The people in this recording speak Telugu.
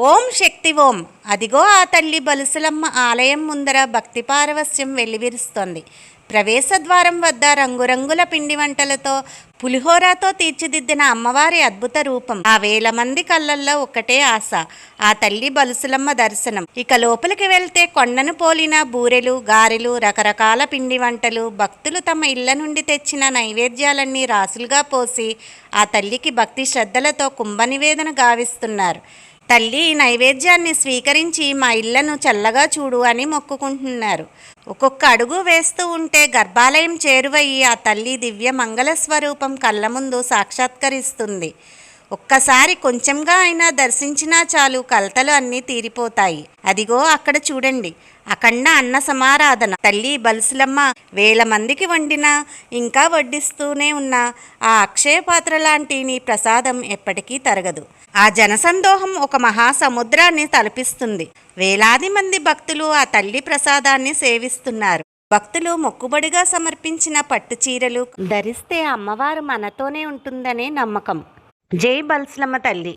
ఓం శక్తి ఓం. అదిగో ఆ తల్లి బలుసులమ్మ ఆలయం ముందర భక్తి పారవస్యం వెల్లివిరుస్తోంది. ప్రవేశద్వారం వద్ద రంగురంగుల పిండి వంటలతో పులిహోరతో తీర్చిదిద్దిన అమ్మవారి అద్భుత రూపం. ఆ వేల మంది కళ్ళల్లో ఒకటే ఆశ, ఆ తల్లి బలుసులమ్మ దర్శనం. ఇక లోపలికి వెళ్తే కొండను పోలిన బూరెలు, గారెలు, రకరకాల పిండి వంటలు, భక్తులు తమ ఇళ్ల నుండి తెచ్చిన నైవేద్యాలన్నీ రాసులుగా పోసి ఆ తల్లికి భక్తి శ్రద్ధలతో కుంభ నివేదన గావిస్తున్నారు. తల్లి ఈ నైవేద్యాన్ని స్వీకరించి మా ఇళ్లను చల్లగా చూడు అని మొక్కుకుంటున్నారు. ఒక్కొక్క అడుగు వేస్తూ ఉంటే గర్భాలయం చేరువయ్యి ఆ తల్లి దివ్య మంగళ స్వరూపం కళ్ళ ముందు సాక్షాత్కరిస్తుంది. ఒక్కసారి కొంచెంగా అయినా దర్శించినా చాలు, కలతలు అన్నీ తీరిపోతాయి. అదిగో అక్కడ చూడండి, అఖండ అన్న సమారాధన. తల్లి బలుసులమ్మ వేల మందికి వండినా ఇంకా వడ్డిస్తూనే ఉన్న ఆ అక్షయ పాత్ర లాంటి నీ ప్రసాదం ఎప్పటికీ తరగదు. ఆ జనసందోహం ఒక మహాసముద్రాన్ని తలపిస్తుంది. వేలాది మంది భక్తులు ఆ తల్లి ప్రసాదాన్ని సేవిస్తున్నారు. భక్తులు మొక్కుబడిగా సమర్పించిన పట్టు చీరలు ధరిస్తే అమ్మవారు మనతోనే ఉంటుందనే నమ్మకం. జై బలుసులమ్మ తల్లి.